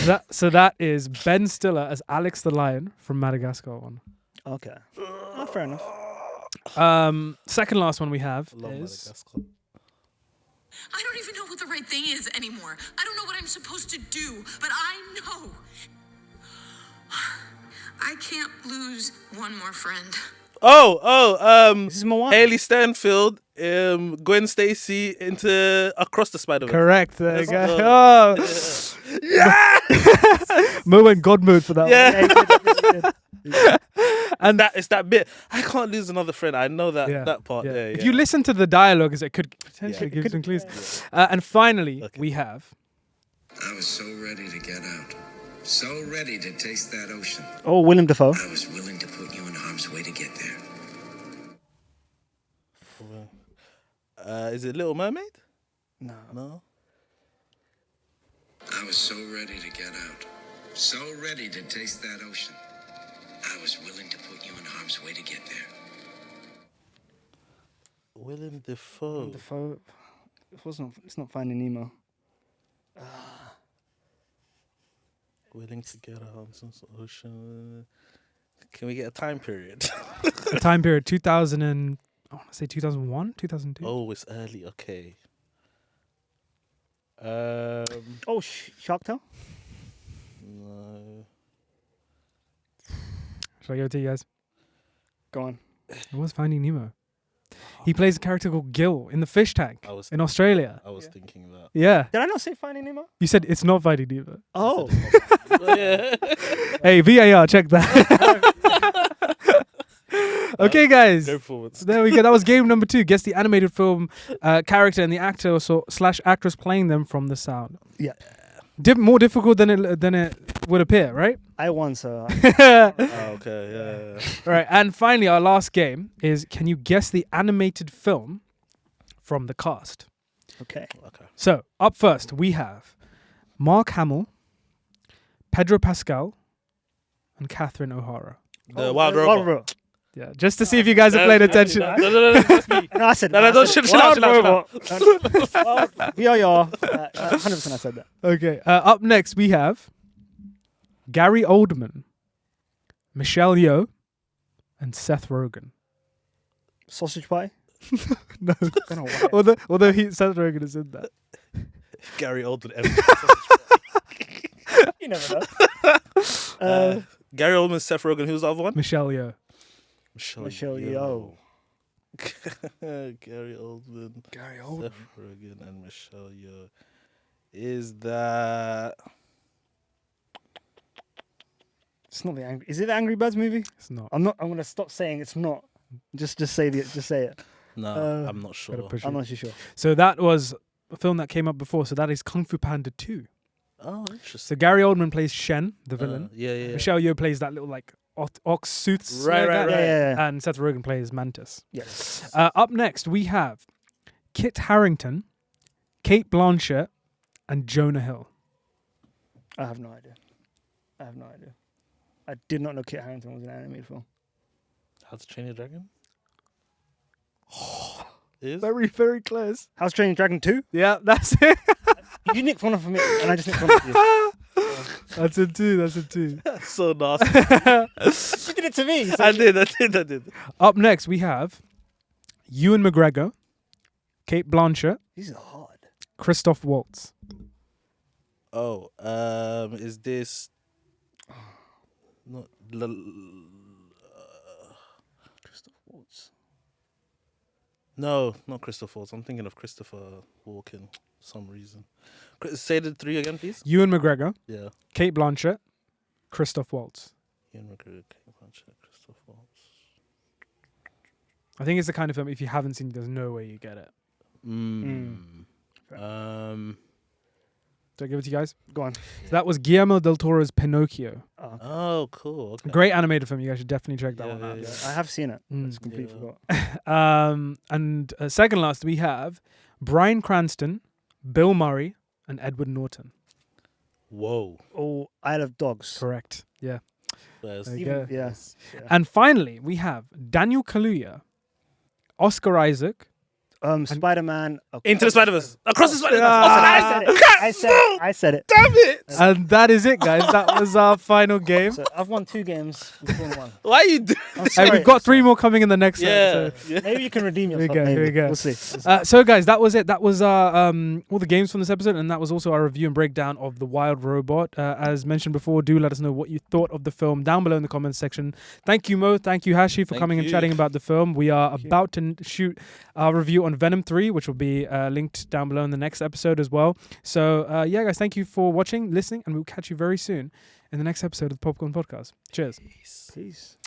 S2: no.
S1: So that is Ben Stiller as Alex the Lion from Madagascar one.
S2: Okay. Oh, fair enough.
S1: Second last one we have
S3: Love
S1: is
S3: Madagascar.
S6: I don't even know what the right thing is anymore. I don't know what I'm supposed to do, but I know. I can't lose one more friend.
S3: This
S2: is Moana.
S3: Haley Stanfield, Gwen Stacy into Across the Spider-Verse.
S1: correct. There you go.
S3: go.
S1: Oh. Mo went God mode for that one.
S3: Yeah.
S2: He did.
S3: And it's that bit. I can't lose another friend. I know that part
S1: Yeah.
S3: there.
S1: If
S3: yeah.
S1: you listen to the dialogue, it could potentially
S3: Yeah.
S1: give some clues. And finally,
S3: Okay.
S1: we have
S4: I was so ready to get out. So ready to taste that ocean.
S2: Oh, Willem Dafoe.
S4: I was willing to put you in harm's way to get there.
S3: Is it Little Mermaid?
S2: No.
S3: No.
S4: I was so ready to get out. So ready to taste that ocean. I was willing to put you in harm's way to get there.
S3: Willem Dafoe.
S2: Dafoe. It's not Finding Nemo.
S3: Willing to get out on some ocean. Can we get a time period?
S1: The time period 2000 and I want to say 2001, 2002.
S3: Oh, it's early. Okay.
S2: Oh, Shark Tale.
S3: No.
S1: Shall I give it to you guys?
S2: Go on.
S1: It was Finding Nemo. He plays a character called Gil in the fish tank in Australia.
S3: I was thinking that.
S1: Yeah.
S2: Did I not say Finding Nemo?
S1: You said it's not Finding Nemo.
S2: Oh.
S3: Yeah.
S1: Hey, VAR, check that. Okay, guys.
S3: Go forward.
S1: There we go. That was game number 2. Guess the animated film character and the actor / actress playing them from the sound.
S2: Yeah.
S1: More difficult than it would appear, right?
S2: I won, so.
S3: Oh, okay, yeah.
S1: Right, and finally, our last game is: can you guess the animated film from the cast?
S2: Okay.
S1: So up first, we have Mark Hamill, Pedro Pascal, and Catherine O'Hara.
S3: The Wild Robot.
S1: Yeah, just to see if you guys have played attention.
S3: No, that's me.
S2: No, I said
S3: No, don't chill out.
S2: VIR. 100% I said that.
S1: Okay, up next we have Gary Oldman, Michelle Yeoh, and Seth Rogen.
S2: Sausage pie?
S1: No,
S2: I don't know why.
S1: although Seth Rogen is in that.
S3: Gary Oldman.
S2: You never know.
S3: Gary Oldman, Seth Rogen. Who's the other one?
S1: Michelle Yeoh.
S2: Michelle Yeoh.
S3: Gary Oldman. Seth Rogen and Michelle Yeoh. Is that?
S2: It's not the Angry. Is it the Angry Birds movie?
S1: It's not.
S2: I'm gonna stop saying it's not. Just say it.
S3: No, I'm not sure.
S2: I'm not too sure.
S1: So that was a film that came up before. So that is Kung Fu Panda 2.
S3: Oh, interesting.
S1: So Gary Oldman plays Shen, the villain.
S3: Yeah.
S1: Michelle Yeoh plays that little like ox suits.
S3: Right.
S2: Yeah.
S1: And Seth Rogen plays Mantis.
S2: Yes.
S1: Up next we have Kit Harington, Kate Blanchett, and Jonah Hill.
S2: I have no idea. I did not know Kit Harington was an animated film.
S3: How to Train Your Dragon? Is?
S1: Very, very close.
S2: How's Training Dragon 2?
S1: Yeah, that's it.
S2: You nicked one from me, and I just nicked one of you.
S1: That's a 2.
S3: So nasty.
S2: You did it to me. So
S3: I did.
S1: Up next we have Ewan McGregor, Kate Blanchett,
S2: These are hard.
S1: Christoph Waltz.
S3: Oh, is this not
S2: Christoph Waltz.
S3: No, not Christopher Waltz. I'm thinking of Christopher Walken for some reason. Say the 3 again, please.
S1: Ewan McGregor,
S3: Yeah.
S1: Kate Blanchett, Christoph Waltz.
S3: Ian McGregor, Kate Blanchett, Christopher Waltz.
S1: I think it's the kind of film, if you haven't seen it, there's no way you get it. Do I give it to you guys?
S2: Go on.
S1: So that was Guillermo del Toro's Pinocchio.
S3: Oh, cool. Okay.
S1: Great animated film. You guys should definitely check that one out.
S3: Yeah.
S2: I have seen it. I just completely forgot.
S1: And second last, we have Bryan Cranston, Bill Murray, and Edward Norton.
S3: Whoa.
S2: Oh, Isle of Dogs.
S1: Correct. Yeah.
S3: Yes.
S1: There you
S2: Even-
S1: go.
S2: yeah.
S1: And finally, we have Daniel Kaluuya, Oscar Isaac.
S2: Spider-Man.
S3: Into the Spider-Verse. Across the Spider-Verse.
S2: I said it.
S3: Damn it.
S1: And that is it, guys. That was our final game.
S2: So I've won 2 games. You've won 1.
S3: Why you do?
S2: I'm
S1: Hey,
S2: sorry.
S1: we've got 3 more coming in the next
S3: Yeah.
S1: episode.
S2: Maybe you can redeem yourself.
S1: Here we go,
S2: maybe.
S1: here we go.
S2: We'll see.
S1: So guys, that was it. That was our all the games from this episode, and that was also our review and breakdown of The Wild Robot. As mentioned before, do let us know what you thought of the film down below in the comments section. Thank you, Mo. Thank you, Hashi, for
S3: Thank
S1: coming and
S3: you.
S1: chatting about the film. We are about to shoot our review on Venom 3, which will be linked down below in the next episode as well. So yeah, guys, thank you for watching, listening, and we'll catch you very soon in the next episode of the Popcorn Podcast. Cheers.
S2: Peace.